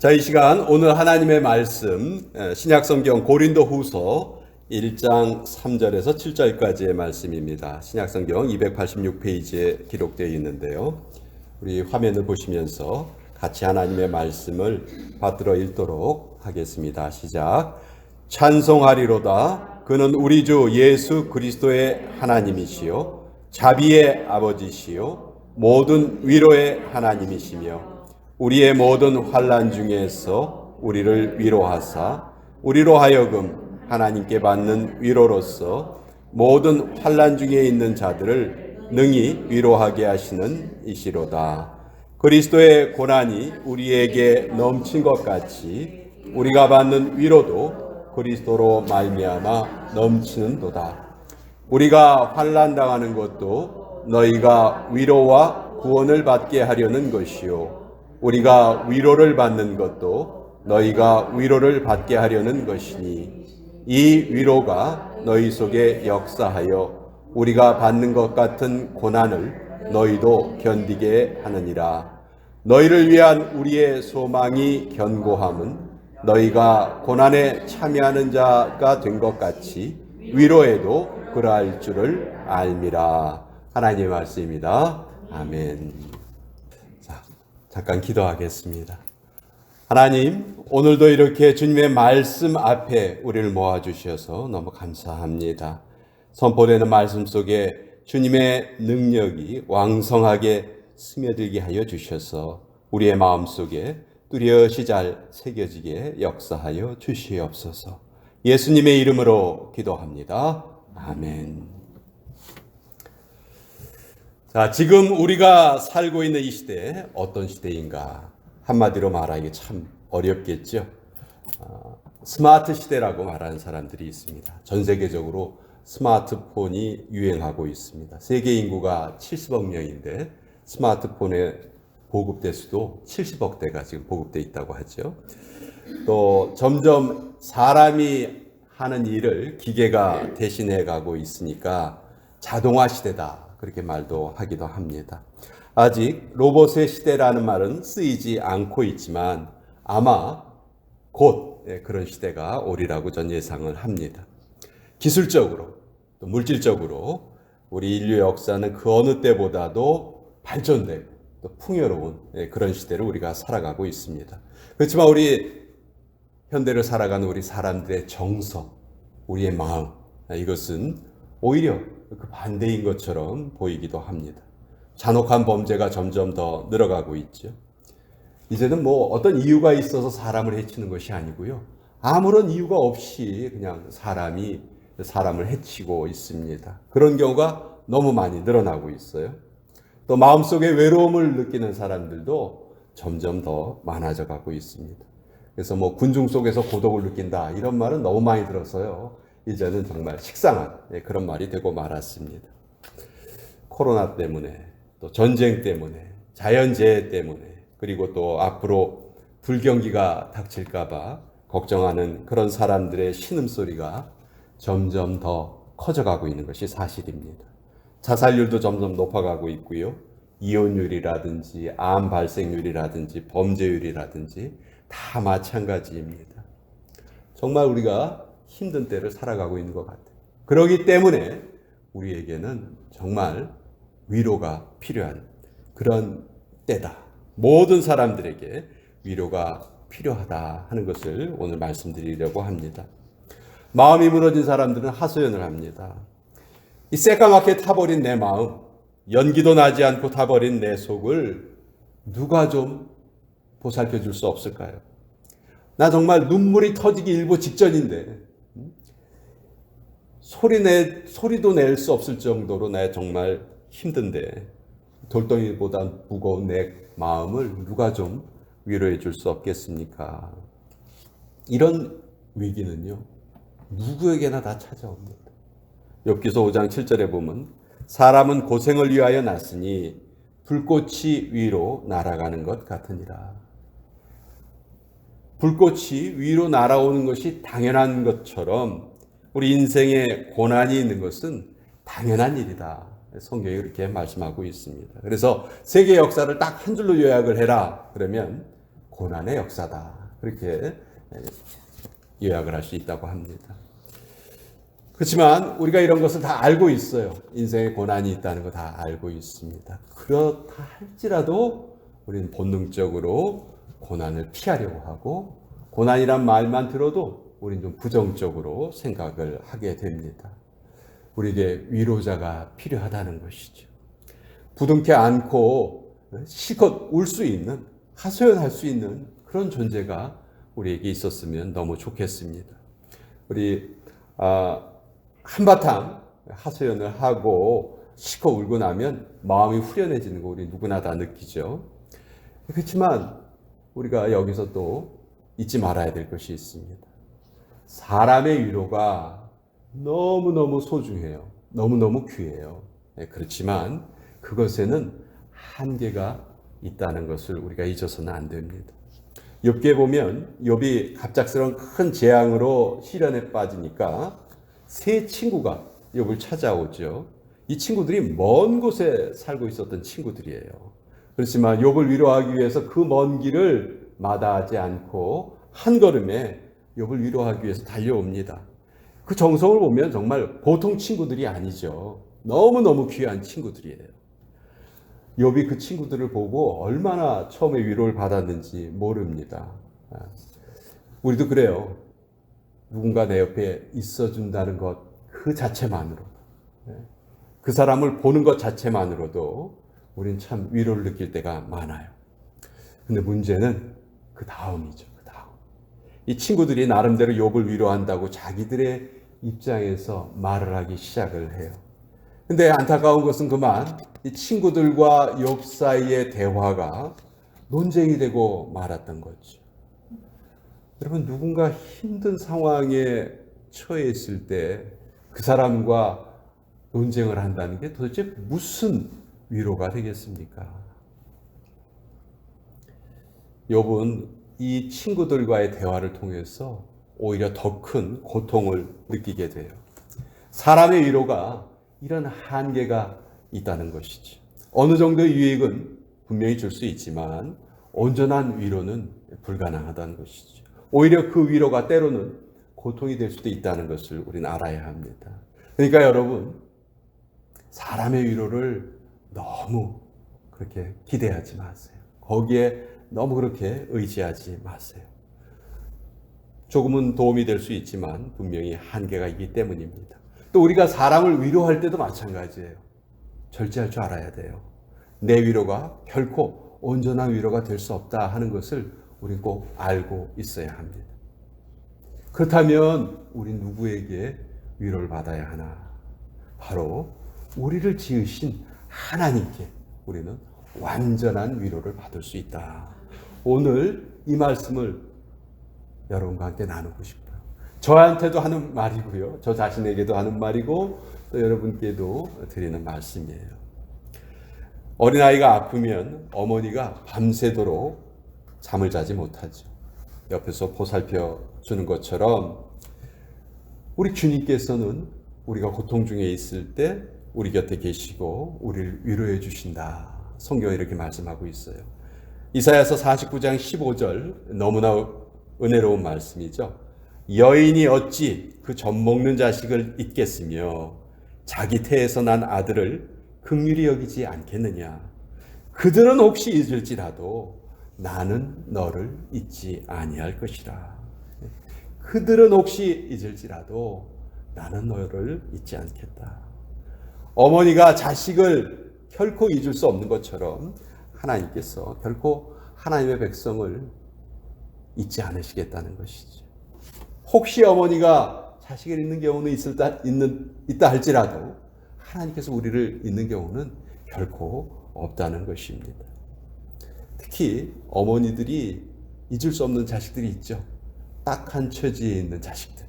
자, 이 시간 오늘 하나님의 말씀 신약성경 고린도후서 1장 3절에서 7절까지의 말씀입니다. 신약성경 286페이지에 기록되어 있는데요. 우리 화면을 보시면서 같이 하나님의 말씀을 받들어 읽도록 하겠습니다. 시작. 찬송하리로다. 그는 우리 주 예수 그리스도의 하나님이시요 자비의 아버지시요 모든 위로의 하나님이시며 우리의 모든 환난 중에서 우리를 위로하사 우리로 하여금 하나님께 받는 위로로서 모든 환난 중에 있는 자들을 능히 위로하게 하시는 이시로다. 그리스도의 고난이 우리에게 넘친 것 같이 우리가 받는 위로도 그리스도로 말미암아 넘치는도다. 우리가 환난 당하는 것도 너희가 위로와 구원을 받게 하려는 것이요 우리가 위로를 받는 것도 너희가 위로를 받게 하려는 것이니 이 위로가 너희 속에 역사하여 우리가 받는 것 같은 고난을 너희도 견디게 하느니라. 너희를 위한 우리의 소망이 견고함은 너희가 고난에 참여하는 자가 된 것 같이 위로에도 그러할 줄을 알미라. 하나님의 말씀입니다. 아멘. 잠깐 기도하겠습니다. 하나님, 오늘도 이렇게 주님의 말씀 앞에 우리를 모아주셔서 너무 감사합니다. 선포되는 말씀 속에 주님의 능력이 왕성하게 스며들게 하여 주셔서 우리의 마음속에 뚜렷이 잘 새겨지게 역사하여 주시옵소서. 예수님의 이름으로 기도합니다. 아멘. 자, 지금 우리가 살고 있는 이 시대 어떤 시대인가? 한마디로 말하기 참 어렵겠죠. 스마트 시대라고 말하는 사람들이 있습니다. 전 세계적으로 스마트폰이 유행하고 있습니다. 세계 인구가 70억 명인데 스마트폰의 보급대 수도 70억 대가 지금 보급돼 있다고 하죠. 또 점점 사람이 하는 일을 기계가 대신해 가고 있으니까 자동화 시대다. 그렇게 말도 하기도 합니다. 아직 로봇의 시대라는 말은 쓰이지 않고 있지만 아마 곧 그런 시대가 오리라고 전 예상을 합니다. 기술적으로 또 물질적으로 우리 인류 역사는 그 어느 때보다도 발전되고 또 풍요로운 그런 시대를 우리가 살아가고 있습니다. 그렇지만 우리 현대를 살아가는 우리 사람들의 정서, 우리의 마음, 이것은 오히려 그 반대인 것처럼 보이기도 합니다. 잔혹한 범죄가 점점 더 늘어가고 있죠. 이제는 뭐 어떤 이유가 있어서 사람을 해치는 것이 아니고요. 아무런 이유가 없이 그냥 사람이 사람을 해치고 있습니다. 그런 경우가 너무 많이 늘어나고 있어요. 또 마음속에 외로움을 느끼는 사람들도 점점 더 많아져 가고 있습니다. 그래서 뭐 군중 속에서 고독을 느낀다 이런 말은 너무 많이 들어서요. 이제는 정말 식상한 그런 말이 되고 말았습니다. 코로나 때문에 또 전쟁 때문에 자연재해 때문에 그리고 또 앞으로 불경기가 닥칠까 봐 걱정하는 그런 사람들의 신음소리가 점점 더 커져가고 있는 것이 사실입니다. 자살률도 점점 높아가고 있고요. 이혼율이라든지 암 발생률이라든지 범죄율이라든지 다 마찬가지입니다. 정말 우리가 힘든 때를 살아가고 있는 것 같아요. 그렇기 때문에 우리에게는 정말 위로가 필요한 그런 때다. 모든 사람들에게 위로가 필요하다 하는 것을 오늘 말씀드리려고 합니다. 마음이 무너진 사람들은 하소연을 합니다. 이 새까맣게 타버린 내 마음, 연기도 나지 않고 타버린 내 속을 누가 좀 보살펴 줄 수 없을까요? 나 정말 눈물이 터지기 일보 직전인데 소리도 낼 수 없을 정도로 나 정말 힘든데 돌덩이보다 무거운 내 마음을 누가 좀 위로해 줄 수 없겠습니까? 이런 위기는요, 누구에게나 다 찾아옵니다. 욥기서 5장 7절에 보면 사람은 고생을 위하여 났으니 불꽃이 위로 날아가는 것 같으니라. 불꽃이 위로 날아오는 것이 당연한 것처럼 우리 인생에 고난이 있는 것은 당연한 일이다. 성경이 그렇게 말씀하고 있습니다. 그래서 세계 역사를 딱 한 줄로 요약을 해라. 그러면 고난의 역사다. 그렇게 요약을 할 수 있다고 합니다. 그렇지만 우리가 이런 것을 다 알고 있어요. 인생에 고난이 있다는 거 다 알고 있습니다. 그렇다 할지라도 우리는 본능적으로 고난을 피하려고 하고, 고난이란 말만 들어도 우리는 좀 부정적으로 생각을 하게 됩니다. 우리에게 위로자가 필요하다는 것이죠. 부둥켜 안고 실컷 울 수 있는, 하소연할 수 있는 그런 존재가 우리에게 있었으면 너무 좋겠습니다. 우리 한바탕 하소연을 하고 실컷 울고 나면 마음이 후련해지는 거 우리 누구나 다 느끼죠. 그렇지만 우리가 여기서 또 잊지 말아야 될 것이 있습니다. 사람의 위로가 너무너무 소중해요. 너무너무 귀해요. 그렇지만 그것에는 한계가 있다는 것을 우리가 잊어서는 안 됩니다. 욥기에 보면 욥이 갑작스러운 큰 재앙으로 시련에 빠지니까 세 친구가 욥을 찾아오죠. 이 친구들이 먼 곳에 살고 있었던 친구들이에요. 그렇지만 욥을 위로하기 위해서 그 먼 길을 마다하지 않고 한 걸음에 욥을 위로하기 위해서 달려옵니다. 그 정성을 보면 정말 보통 친구들이 아니죠. 너무너무 귀한 친구들이에요. 욥이 그 친구들을 보고 얼마나 처음에 위로를 받았는지 모릅니다. 우리도 그래요. 누군가 내 옆에 있어준다는 것 그 자체만으로, 그 사람을 보는 것 자체만으로도 우리는 참 위로를 느낄 때가 많아요. 근데 문제는 그 다음이죠. 그 다음. 이 친구들이 나름대로 욥을 위로한다고 자기들의 입장에서 말을 하기 시작을 해요. 근데 안타까운 것은 그만 이 친구들과 욥 사이의 대화가 논쟁이 되고 말았던 거죠. 여러분, 누군가 힘든 상황에 처해 있을 때 그 사람과 논쟁을 한다는 게 도대체 무슨 위로가 되겠습니까? 욥은 이 친구들과의 대화를 통해서 오히려 더 큰 고통을 느끼게 돼요. 사람의 위로가 이런 한계가 있다는 것이지. 어느 정도의 유익은 분명히 줄 수 있지만 온전한 위로는 불가능하다는 것이죠. 오히려 그 위로가 때로는 고통이 될 수도 있다는 것을 우리는 알아야 합니다. 그러니까 여러분, 사람의 위로를 너무 그렇게 기대하지 마세요. 거기에 너무 그렇게 의지하지 마세요. 조금은 도움이 될 수 있지만 분명히 한계가 있기 때문입니다. 또 우리가 사람을 위로할 때도 마찬가지예요. 절제할 줄 알아야 돼요. 내 위로가 결코 온전한 위로가 될 수 없다 하는 것을 우리는 꼭 알고 있어야 합니다. 그렇다면 우리 누구에게 위로를 받아야 하나? 바로 우리를 지으신 하나님께 우리는 완전한 위로를 받을 수 있다. 오늘 이 말씀을 여러분과 함께 나누고 싶어요. 저한테도 하는 말이고요. 저 자신에게도 하는 말이고 또 여러분께도 드리는 말씀이에요. 어린아이가 아프면 어머니가 밤새도록 잠을 자지 못하죠. 옆에서 보살펴 주는 것처럼 우리 주님께서는 우리가 고통 중에 있을 때 우리 곁에 계시고 우리를 위로해 주신다. 성경에 이렇게 말씀하고 있어요. 이사야서 49장 15절 너무나 은혜로운 말씀이죠. 여인이 어찌 그 젖먹는 자식을 잊겠으며 자기 태에서 난 아들을 긍휼히 여기지 않겠느냐. 그들은 혹시 잊을지라도 나는 너를 잊지 아니할 것이라. 그들은 혹시 잊을지라도 나는 너를 잊지 않겠다. 어머니가 자식을 결코 잊을 수 없는 것처럼 하나님께서 결코 하나님의 백성을 잊지 않으시겠다는 것이죠. 혹시 어머니가 자식을 잊는 경우는 있다 할지라도 하나님께서 우리를 잊는 경우는 결코 없다는 것입니다. 특히 어머니들이 잊을 수 없는 자식들이 있죠. 딱한 처지에 있는 자식들.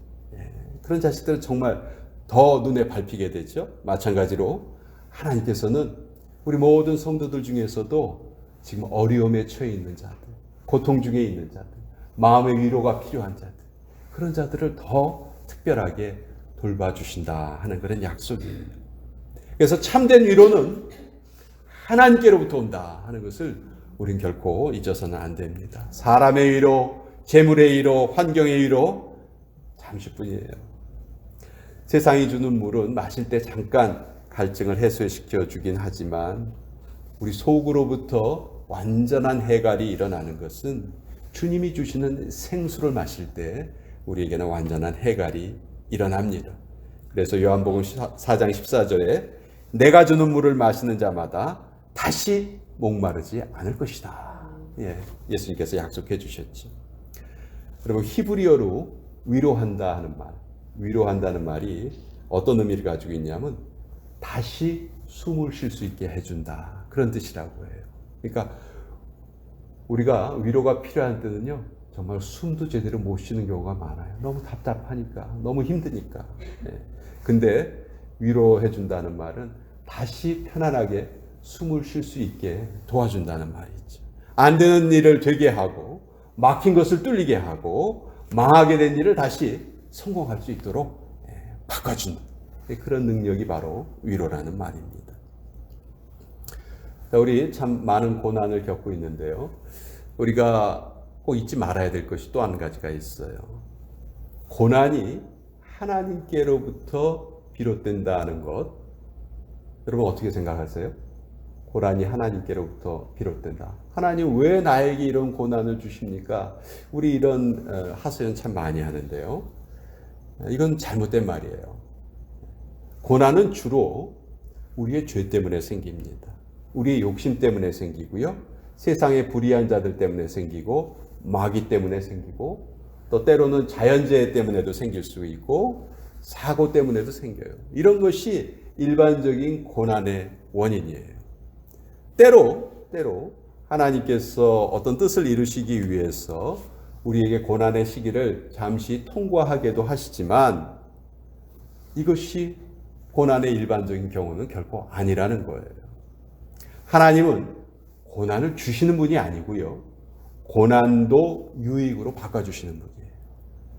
그런 자식들은 정말 더 눈에 밟히게 되죠. 마찬가지로 하나님께서는 우리 모든 성도들 중에서도 지금 어려움에 처해 있는 자들, 고통 중에 있는 자들, 마음의 위로가 필요한 자들, 그런 자들을 더 특별하게 돌봐주신다 하는 그런 약속입니다. 그래서 참된 위로는 하나님께로부터 온다 하는 것을 우린 결코 잊어서는 안 됩니다. 사람의 위로, 재물의 위로, 환경의 위로 잠시뿐이에요. 세상이 주는 물은 마실 때 잠깐 갈증을 해소시켜 주긴 하지만 우리 속으로부터 완전한 해갈이 일어나는 것은 주님이 주시는 생수를 마실 때 우리에게는 완전한 해갈이 일어납니다. 그래서 요한복음 4장 14절에 내가 주는 물을 마시는 자마다 다시 목마르지 않을 것이다. 예수님께서 약속해 주셨죠. 여러분, 히브리어로 위로한다 하는 말, 위로한다는 말이 어떤 의미를 가지고 있냐면 다시 숨을 쉴 수 있게 해준다, 그런 뜻이라고 해요. 그러니까 우리가 위로가 필요한 때는요, 정말 숨도 제대로 못 쉬는 경우가 많아요. 너무 답답하니까, 너무 힘드니까. 근데 위로해 준다는 말은 다시 편안하게 숨을 쉴 수 있게 도와준다는 말이죠. 안 되는 일을 되게 하고 막힌 것을 뚫리게 하고 망하게 된 일을 다시 성공할 수 있도록 바꿔준다. 그런 능력이 바로 위로라는 말입니다. 우리 참 많은 고난을 겪고 있는데요, 우리가 꼭 잊지 말아야 될 것이 또 한 가지가 있어요. 고난이 하나님께로부터 비롯된다는 것, 여러분 어떻게 생각하세요? 고난이 하나님께로부터 비롯된다. 하나님 왜 나에게 이런 고난을 주십니까? 우리 이런 하소연 참 많이 하는데요, 이건 잘못된 말이에요. 고난은 주로 우리의 죄 때문에 생깁니다. 우리의 욕심 때문에 생기고요, 세상의 불의한 자들 때문에 생기고, 마귀 때문에 생기고, 또 때로는 자연재해 때문에도 생길 수 있고, 사고 때문에도 생겨요. 이런 것이 일반적인 고난의 원인이에요. 때로 하나님께서 어떤 뜻을 이루시기 위해서 우리에게 고난의 시기를 잠시 통과하게도 하시지만 이것이 고난의 일반적인 경우는 결코 아니라는 거예요. 하나님은 고난을 주시는 분이 아니고요, 고난도 유익으로 바꿔주시는 분이에요.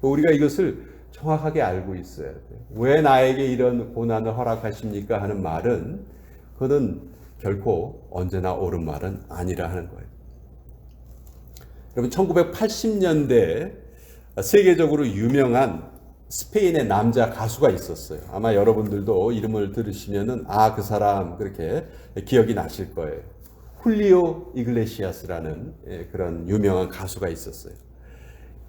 우리가 이것을 정확하게 알고 있어야 돼요. 왜 나에게 이런 고난을 허락하십니까 하는 말은, 그것은 결코 언제나 옳은 말은 아니라 하는 거예요. 여러분, 1980년대 세계적으로 유명한 스페인의 남자 가수가 있었어요. 아마 여러분들도 이름을 들으시면은 그 사람 그렇게 기억이 나실 거예요. 훌리오 이글레시아스라는 그런 유명한 가수가 있었어요.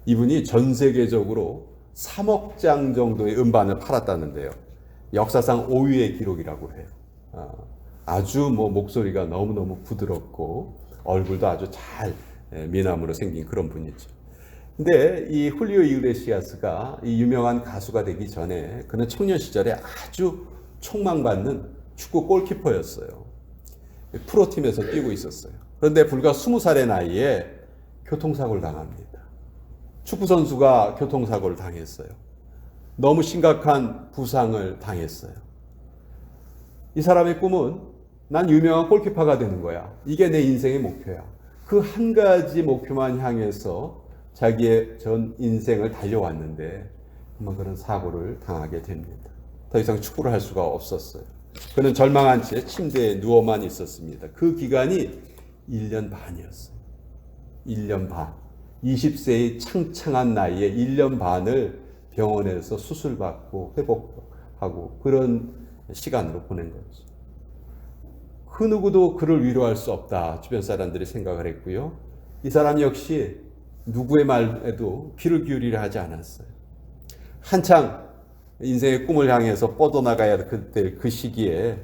이분이 전 세계적으로 3억 장 정도의 음반을 팔았다는데요, 역사상 5위의 기록이라고 해요. 아주 목소리가 너무너무 부드럽고 얼굴도 아주 잘 미남으로 생긴 그런 분이죠. 근데 이 훌리오 이글레시아스가 이 유명한 가수가 되기 전에 그는 청년 시절에 아주 촉망받는 축구 골키퍼였어요. 프로팀에서 뛰고 있었어요. 그런데 불과 20살의 나이에 교통사고를 당합니다. 축구선수가 교통사고를 당했어요. 너무 심각한 부상을 당했어요. 이 사람의 꿈은 난 유명한 골키퍼가 되는 거야. 이게 내 인생의 목표야. 그 한 가지 목표만 향해서 자기의 전 인생을 달려왔는데 한번 그런 사고를 당하게 됩니다. 더 이상 축구를 할 수가 없었어요. 그는 절망한 채 침대에 누워만 있었습니다. 그 기간이 1년 반이었어요. 1년 반. 20세의 창창한 나이에 1년 반을 병원에서 수술받고 회복하고 그런 시간으로 보낸 거죠. 그 누구도 그를 위로할 수 없다, 주변 사람들이 생각을 했고요. 이 사람 역시 누구의 말에도 귀를 기울이려 하지 않았어요. 한창 인생의 꿈을 향해서 뻗어나가야 될 그 시기에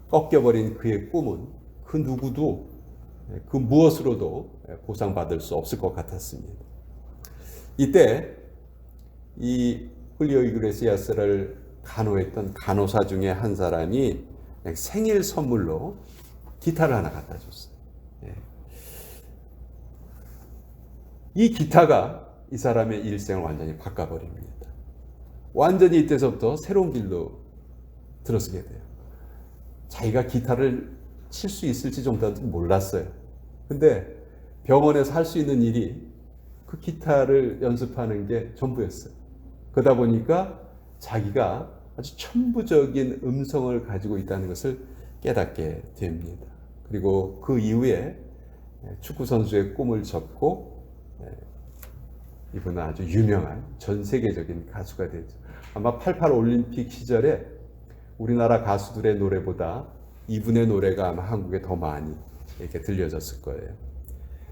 꺾여버린 그의 꿈은 그 누구도 그 무엇으로도 보상받을 수 없을 것 같았습니다. 이때 이 훌리오 이글레시아스를 간호했던 간호사 중에 한 사람이 생일 선물로 기타를 하나 갖다 줬어요. 이 기타가 이 사람의 일생을 완전히 바꿔버립니다. 완전히 이때서부터 새로운 길로 들어서게 돼요. 자기가 기타를 칠 수 있을지 정도는 몰랐어요. 근데 병원에서 할 수 있는 일이 그 기타를 연습하는 게 전부였어요. 그러다 보니까 자기가 아주 천부적인 음성을 가지고 있다는 것을 깨닫게 됩니다. 그리고 그 이후에 축구 선수의 꿈을 접고 이분은 아주 유명한 전 세계적인 가수가 되죠. 아마 88 올림픽 시절에 우리나라 가수들의 노래보다 이분의 노래가 아마 한국에 더 많이 이렇게 들려졌을 거예요.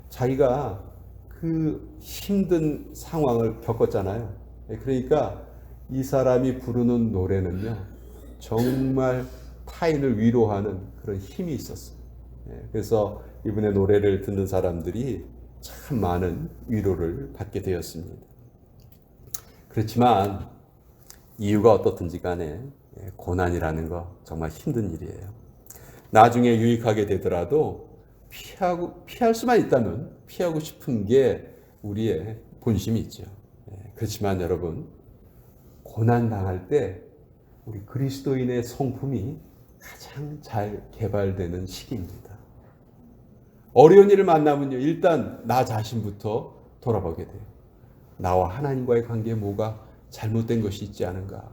자기가 그 힘든 상황을 겪었잖아요. 그러니까 이 사람이 부르는 노래는요, 정말 타인을 위로하는 그런 힘이 있었어요. 그래서 이분의 노래를 듣는 사람들이 참 많은 위로를 받게 되었습니다. 그렇지만 이유가 어떻든지 간에 고난이라는 거 정말 힘든 일이에요. 나중에 유익하게 되더라도 피할 수만 있다면 피하고 싶은 게 우리의 본심이 있죠. 그렇지만 여러분, 고난 당할 때 우리 그리스도인의 성품이 가장 잘 개발되는 시기입니다. 어려운 일을 만나면요, 일단 나 자신부터 돌아보게 돼요. 나와 하나님과의 관계에 뭐가 잘못된 것이 있지 않은가.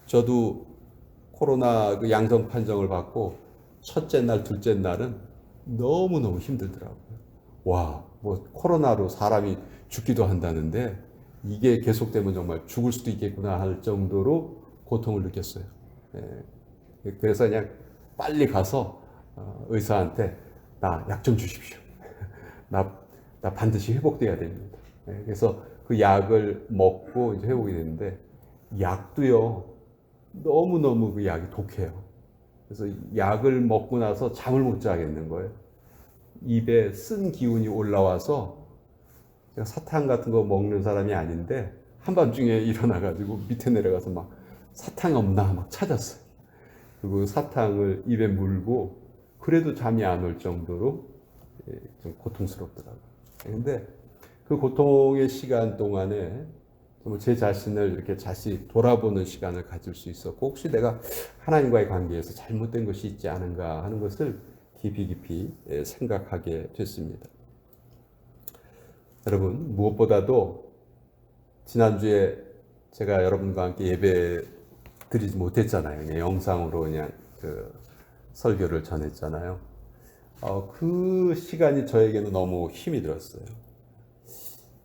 저도 코로나 그 양성 판정을 받고 첫째 날, 둘째 날은 너무너무 힘들더라고요. 와, 뭐 코로나로 사람이 죽기도 한다는데 이게 계속되면 정말 죽을 수도 있겠구나 할 정도로 고통을 느꼈어요. 그래서 그냥 빨리 가서 의사한테 나 약 좀 주십시오. 나 반드시 회복돼야 됩니다. 그래서 그 약을 먹고 이제 회복이 됐는데 약도요, 너무너무 그 약이 독해요. 그래서 약을 먹고 나서 잠을 못 자겠는 거예요. 입에 쓴 기운이 올라와서, 제가 사탕 같은 거 먹는 사람이 아닌데 한밤중에 일어나가지고 밑에 내려가서 막 사탕 없나 막 찾았어요. 그리고 사탕을 입에 물고 그래도 잠이 안 올 정도로 좀 고통스럽더라고요. 근데 그 고통의 시간 동안에 정말 제 자신을 이렇게 다시 돌아보는 시간을 가질 수 있었고, 혹시 내가 하나님과의 관계에서 잘못된 것이 있지 않은가 하는 것을 깊이 생각하게 됐습니다. 여러분, 무엇보다도 지난주에 제가 여러분과 함께 예배 드리지 못했잖아요. 그냥 영상으로 그냥 그 설교를 전했잖아요. 그 시간이 저에게는 너무 힘이 들었어요.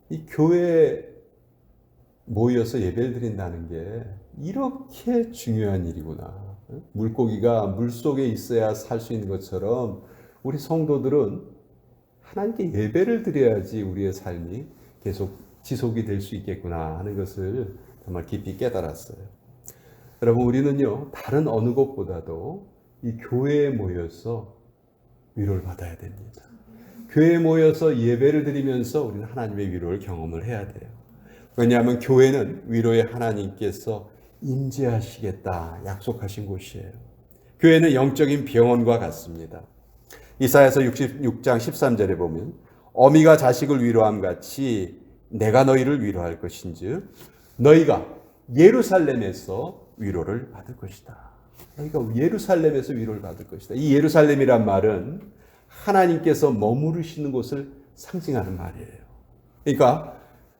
이 교회에 모여서 예배를 드린다는 게 이렇게 중요한 일이구나. 물고기가 물속에 있어야 살 수 있는 것처럼 우리 성도들은 하나님께 예배를 드려야지 우리의 삶이 계속 지속이 될 수 있겠구나 하는 것을 정말 깊이 깨달았어요. 여러분, 우리는요, 다른 어느 곳보다도 이 교회에 모여서 위로를 받아야 됩니다. 교회에 모여서 예배를 드리면서 우리는 하나님의 위로를 경험을 해야 돼요. 왜냐하면 교회는 위로의 하나님께서 임재하시겠다 약속하신 곳이에요. 교회는 영적인 병원과 같습니다. 이사야서 66장 13절에 보면 어미가 자식을 위로함 같이 내가 너희를 위로할 것인즉 너희가 예루살렘에서 위로를 받을 것이다. 너희가 예루살렘에서 위로를 받을 것이다. 이 예루살렘이란 말은 하나님께서 머무르시는 곳을 상징하는 말이에요. 그러니까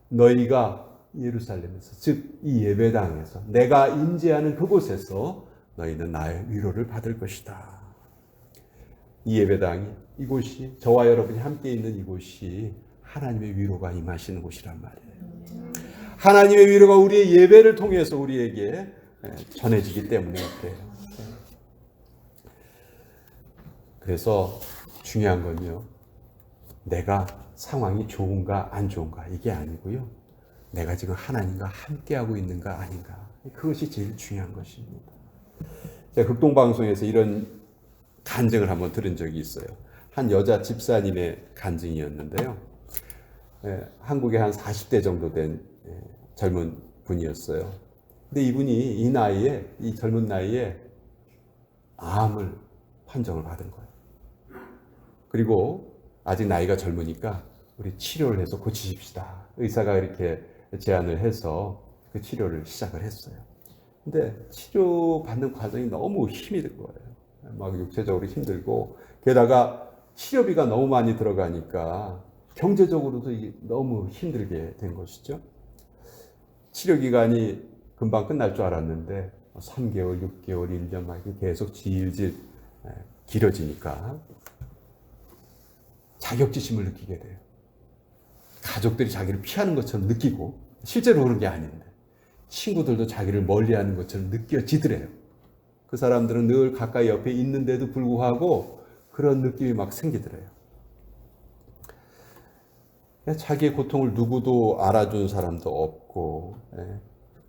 너희가 예루살렘에서, 즉 이 예배당에서, 내가 임재하는 그곳에서 너희는 나의 위로를 받을 것이다. 이 예배당이, 이곳이, 저와 여러분이 함께 있는 이곳이 하나님의 위로가 임하시는 곳이란 말이에요. 하나님의 위로가 우리의 예배를 통해서 우리에게 전해지기 때문에 그래요. 그래서 중요한 건요, 내가 상황이 좋은가 안 좋은가 이게 아니고요, 내가 지금 하나님과 함께하고 있는가 아닌가, 그것이 제일 중요한 것입니다. 제가 극동방송에서 이런 간증을 한번 들은 적이 있어요. 한 여자 집사님의 간증이었는데요. 한국에 한 40대 정도 된 젊은 분이었어요. 근데 이분이 이 나이에, 이 젊은 나이에 암을 판정을 받은 거예요. 그리고 아직 나이가 젊으니까 우리 치료를 해서 고치십시다. 의사가 이렇게 제안을 해서 그 치료를 시작을 했어요. 근데 치료받는 과정이 너무 힘이 든 거예요. 막 육체적으로 힘들고, 게다가 치료비가 너무 많이 들어가니까 경제적으로도 너무 힘들게 된 것이죠. 치료 기간이 금방 끝날 줄 알았는데 3개월, 6개월, 1년 막 계속 질질 길어지니까 자격지심을 느끼게 돼요. 가족들이 자기를 피하는 것처럼 느끼고 실제로 그런 게 아닌데 친구들도 자기를 멀리하는 것처럼 느껴지더래요. 그 사람들은 늘 가까이 옆에 있는데도 불구하고 그런 느낌이 막 생기더래요. 자기의 고통을 누구도 알아준 사람도 없고,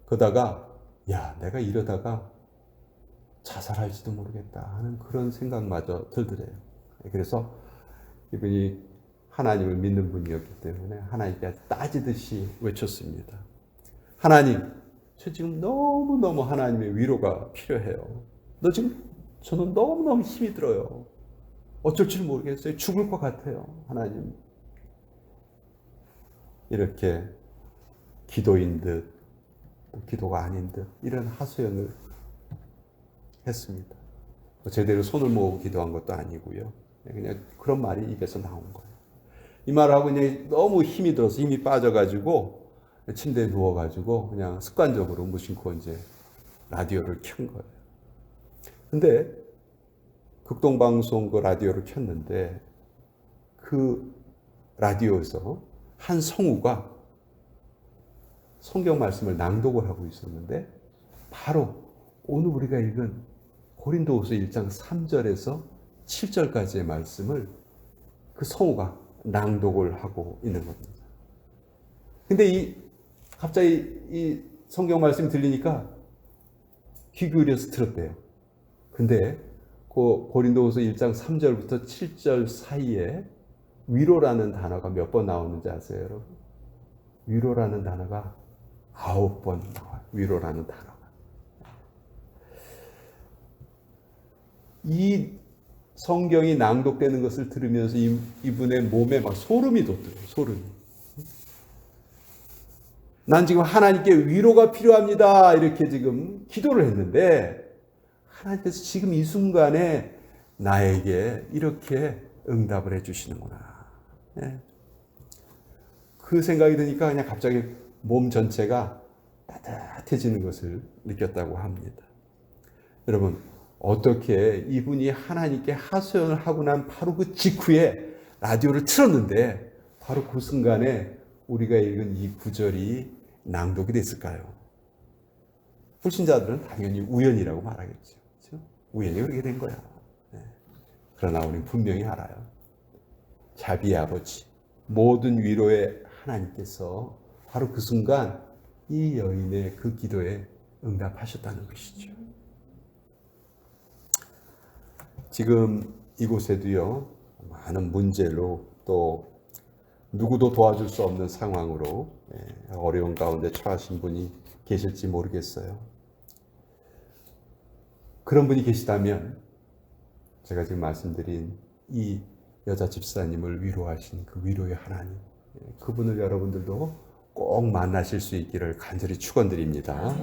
그러다가 야, 내가 이러다가 자살할지도 모르겠다 하는 그런 생각마저 들더래요. 그래서 이분이 하나님을 믿는 분이었기 때문에 하나님께 따지듯이 외쳤습니다. 하나님, 저 지금 너무너무 하나님의 위로가 필요해요. 저는 너무너무 힘이 들어요. 어쩔 줄 모르겠어요. 죽을 것 같아요. 하나님. 이렇게 기도인 듯, 기도가 아닌 듯 이런 하소연을 했습니다. 제대로 손을 모으고 기도한 것도 아니고요. 그냥 그런 말이 입에서 나온 거예요. 이 말하고 그냥 너무 힘이 들어서 힘이 빠져가지고 침대에 누워가지고 그냥 습관적으로 무심코 이제 라디오를 켠 거예요. 근데 극동방송 그 라디오를 켰는데 그 라디오에서 한 성우가 성경 말씀을 낭독을 하고 있었는데 바로 오늘 우리가 읽은 고린도후서 1장 3절에서 7절까지의 말씀을 그 성우가 낭독을 하고 있는 겁니다. 근데 갑자기 이 성경 말씀이 들리니까 귀 기울여서 들었대요. 근데 그 고린도후서 1장 3절부터 7절 사이에 위로라는 단어가 몇 번 나오는지 아세요, 여러분? 위로라는 단어가 9번 나와요. 위로라는 단어가. 이 성경이 낭독되는 것을 들으면서 이분의 몸에 막 소름이 돋더라고요. 소름이. 난 지금 하나님께 위로가 필요합니다. 이렇게 지금 기도를 했는데 하나님께서 지금 이 순간에 나에게 이렇게 응답을 해주시는구나. 그 생각이 드니까 그냥 갑자기 몸 전체가 따뜻해지는 것을 느꼈다고 합니다. 여러분, 어떻게 이분이 하나님께 하소연을 하고 난 바로 그 직후에 라디오를 틀었는데 바로 그 순간에 우리가 읽은 이 구절이 낭독이 됐을까요? 불신자들은 당연히 우연이라고 말하겠죠. 그렇죠? 우연히 그렇게 된 거야. 그러나 우리는 분명히 알아요. 자비의 아버지, 모든 위로의 하나님께서 바로 그 순간 이 여인의 그 기도에 응답하셨다는 것이죠. 지금 이곳에도요, 많은 문제로 또 누구도 도와줄 수 없는 상황으로 어려운 가운데 처하신 분이 계실지 모르겠어요. 그런 분이 계시다면 제가 지금 말씀드린 이 여자 집사님을 위로하신 그 위로의 하나님, 그분을 여러분들도 꼭 만나실 수 있기를 간절히 축원드립니다.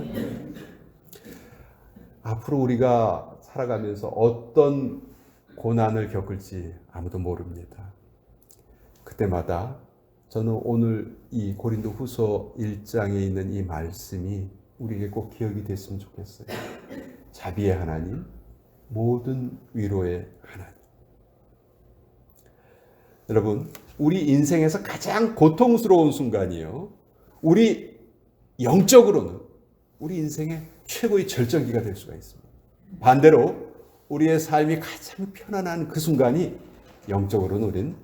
앞으로 우리가 살아가면서 어떤 고난을 겪을지 아무도 모릅니다. 그때마다 저는 오늘 이 고린도후서 1장에 있는 이 말씀이 우리에게 꼭 기억이 됐으면 좋겠어요. 자비의 하나님, 모든 위로의 하나님. 여러분, 우리 인생에서 가장 고통스러운 순간이요, 우리 영적으로는 우리 인생의 최고의 절정기가 될 수가 있습니다. 반대로 우리의 삶이 가장 편안한 그 순간이 영적으로는 우리는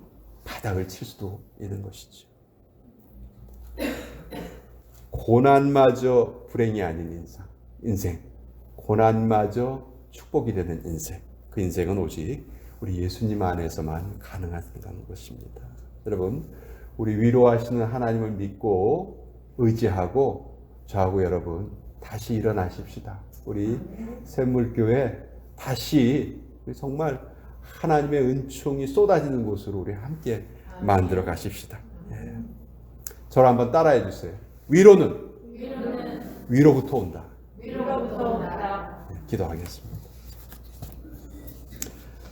바닥을 칠 수도 있는 것이죠. 고난마저 불행이 아닌 인생, 고난마저 축복이 되는 인생, 그 인생은 오직 우리 예수님 안에서만 가능한 것입니다. 여러분, 우리 위로하시는 하나님을 믿고 의지하고 저하고 여러분 다시 일어나십시다. 우리 샘물교회 다시 정말 하나님의 은총이 쏟아지는 곳으로 우리 함께 만들어 가십시다. 저를 한번 따라해 주세요. 위로는 위로부터 온다. 기도하겠습니다.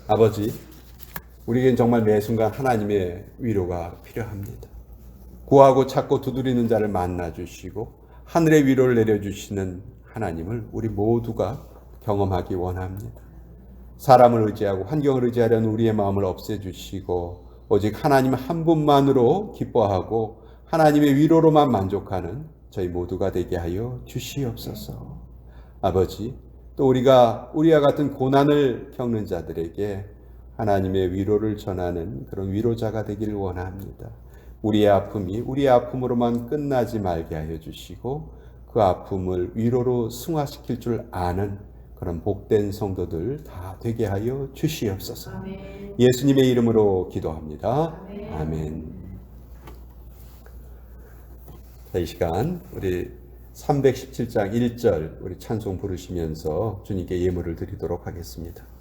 아버지, 우리에겐 정말 매 순간 하나님의 위로가 필요합니다. 구하고 찾고 두드리는 자를 만나 주시고 하늘의 위로를 내려주시는 하나님을 우리 모두가 경험하기 원합니다. 사람을 의지하고 환경을 의지하려는 우리의 마음을 없애주시고 오직 하나님 한 분만으로 기뻐하고 하나님의 위로로만 만족하는 저희 모두가 되게 하여 주시옵소서. 아버지, 또 우리와 같은 고난을 겪는 자들에게 하나님의 위로를 전하는 그런 위로자가 되기를 원합니다. 우리의 아픔이 우리의 아픔으로만 끝나지 말게 하여 주시고 그 아픔을 위로로 승화시킬 줄 아는 그런 복된 성도들 다 되게 하여 주시옵소서. 아멘. 예수님의 이름으로 기도합니다. 아멘. 자, 이 시간 우리 317장 1절 우리 찬송 부르시면서 주님께 예물을 드리도록 하겠습니다.